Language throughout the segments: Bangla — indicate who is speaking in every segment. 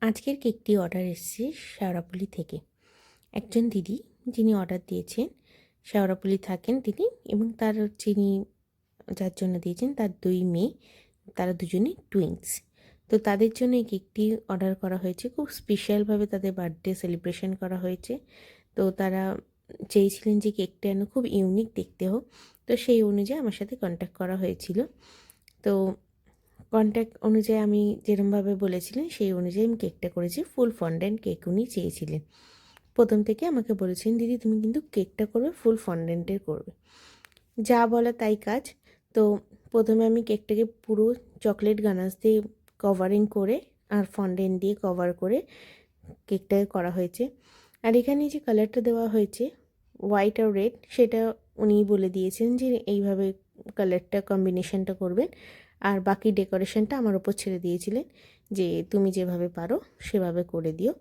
Speaker 1: আজকের কেকটি অর্ডার এসেছে শেওড়াফুলি থেকে। একজন দিদি যিনি অর্ডার দিয়েছেন শেওড়াফুলি থাকেন তিনি, এবং তার যিনি যার জন্য দিয়েছেন তার 2 মেয়ে, তারা দুজনেই টুইন্স। তো তাদের জন্য এই কেকটি অর্ডার করা হয়েছে। খুব স্পেশালভাবে তাদের বার্থডে সেলিব্রেশন করা হয়েছে। তো তারা চেয়েছিলেন যে কেকটা যেন খুব ইউনিক দেখতে হোক। তো সেই অনুযায়ী আমার সাথে কন্ট্যাক্ট করা হয়েছিল। তো কন্ট্যাক্ট অনুযায়ী আমি যেরমভাবে বলেছিলেন সেই অনুযায়ী আমি কেকটা করেছি। ফুল ফন্ডেন্ট কেক উনি চেয়েছিলেন। প্রথম থেকে আমাকে বলেছিলেন, দিদি তুমি কিন্তু কেকটা করবে ফুল ফন্ডেন্টের করবে। যা বলা তাই কাজ। তো প্রথমে আমি কেকটাকে পুরো চকলেট গানাশ দিয়ে কভারিং করে আর ফন্ডেন্ট দিয়ে কভার করে কেকটাকে করা হয়েছে। আর এখানে যে কালারটা দেওয়া হয়েছে হোয়াইট আর রেড, সেটা উনি বলে দিয়েছেন যে এইভাবে কালারটা কম্বিনেশনটা করবেন, আর বাকি ডেকোরেশনটা আমার ওপর ছেড়ে দিয়েছিলেন যে তুমি যেভাবে পারো সেভাবে করে দিও।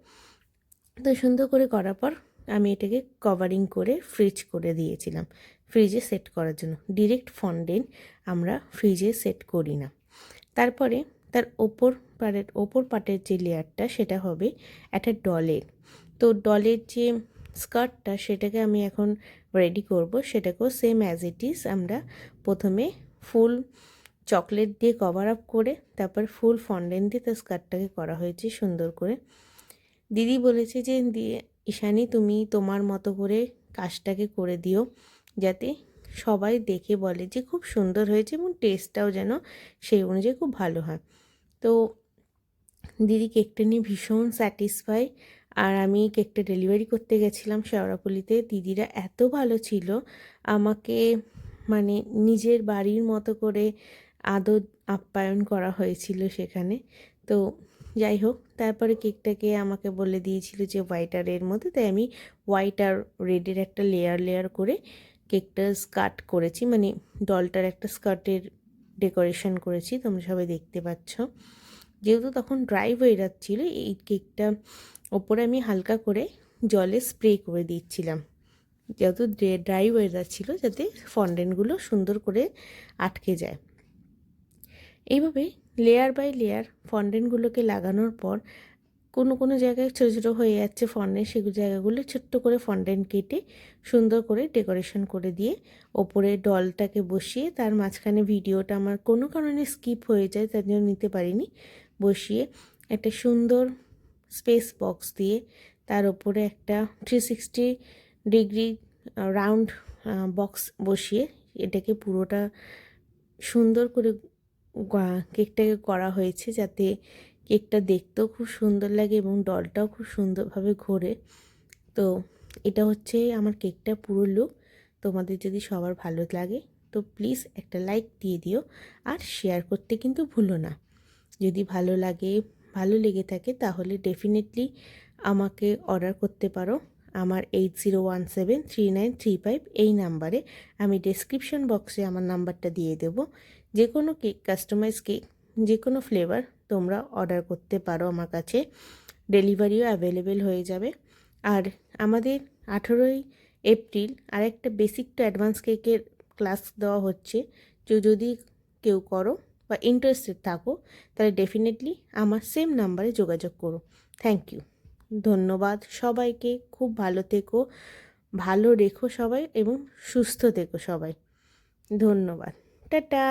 Speaker 1: তো সুন্দর করে করার পর আমি এটাকে কভারিং করে ফ্রিজ করে দিয়েছিলাম, ফ্রিজে সেট করার জন্য। ডিরেক্ট ফন্ডেন্ট আমরা ফ্রিজে সেট করি না। তারপরে তার ওপর পাটের যে লেয়ারটা সেটা হবে একটা ডলের। তো ডলের যে স্কার্টটা সেটাকে আমি এখন রেডি করব। সেটাকেও সেম অ্যাজ ইট ইজ আমরা প্রথমে ফুল চকলেট দিয়ে কভার আপ করে তারপর ফুল ফন্ডেন্ট দিয়ে তার স্কার্টটাকে করা হয়েছে সুন্দর করে। দিদি বলেছে যে ঈশানী তুমি তোমার মতো করে কাজটাকে করে দিও, যাতে সবাই দেখে বলে যে খুব সুন্দর হয়েছে এবং টেস্টটাও যেন সেই অনুযায়ী খুব ভালো হয়। তো দিদি কেকটা নিয়ে ভীষণ স্যাটিসফাই। আর আমি কেকটা ডেলিভারি করতে গেছিলাম শেওড়াফুলিতে। দিদিরা এত ভালো ছিল, আমাকে মানে নিজের বাড়ির মতো করে আদর আপ্যায়ন করা হয়েছিল সেখানে। তো যাই হোক, তারপরে কেকটাকে আমাকে বলে দিয়েছিল যে হোয়াইট আর রেডের মধ্যে, তাই আমি হোয়াইট আর রেডের একটা লেয়ার করে কেকটা স্কার্ট করেছি, মানে ডলটার একটা স্কার্টের ডেকোরেশন করেছি, তোমরা সবাই দেখতে পাচ্ছ। যেহেতু তখন ড্রাই ওয়েদার ছিল, এই কেকটা ওপরে আমি হালকা করে জলে স্প্রে করে দিচ্ছিলাম, যেহেতু ড্রাই ওয়েদার ছিল, যাতে ফন্ডেন্টগুলো সুন্দর করে আটকে যায়। এইভাবে লেয়ার বাই লেয়ার ফন্ডেন্টগুলোকে লাগানোর পর কোনো জায়গায় ছোটো ছোটো হয়ে যাচ্ছে ফন্ডেন্ট, সেগুলো জায়গাগুলো ছোট্ট করে ফন্ডেন্ট কেটে সুন্দর করে ডেকোরেশন করে দিয়ে ওপরে ডলটাকে বসিয়ে, তার মাঝখানে ভিডিওটা আমার কোনো কারণে স্কিপ হয়ে যায়, তার জন্য নিতে পারিনি, বসিয়ে একটা সুন্দর স্পেস বক্স দিয়ে তার ওপরে একটা 360 ডিগ্রি রাউন্ড বক্স বসিয়ে এটাকে পুরোটা সুন্দর করে কেকটাকে করা হয়েছে, যাতে কেকটা দেখতেও খুব সুন্দর লাগে এবং ডলটাও খুব সুন্দরভাবে ঘোরে। তো এটা হচ্ছে আমার কেকটা পুরো লুক। তোমাদের যদি সবার ভালো লাগে তো প্লিজ একটা লাইক দিয়ে দিও, আর শেয়ার করতে কিন্তু ভুলো না। যদি ভালো লেগে থাকে তাহলে ডেফিনেটলি আমাকে অর্ডার করতে পারো আমার 80173935 এই নাম্বারে। আমি ডেসক্রিপশন বক্সে আমার নাম্বারটা দিয়ে দেবো। যে কোনো কেক, কাস্টমাইজ কেক, যে কোনো ফ্লেভার তোমরা অর্ডার করতে পারো আমার কাছে, ডেলিভারিও অ্যাভেলেবেল হয়ে যাবে। আর আমাদের 18ই এপ্রিল আরেকটা বেসিক টু অ্যাডভান্স কেকের ক্লাস দেওয়া হচ্ছে। যদি কেউ করো বা ইন্টারেস্টেড থাকো তাহলে ডেফিনেটলি আমার সেম নাম্বারে যোগাযোগ করো। থ্যাংক ইউ, ধন্যবাদ সবাইকে। খুব ভালো থেকো, ভালো রেখো সবাই এবং সুস্থ থেকো সবাই। ধন্যবাদ, টাটা।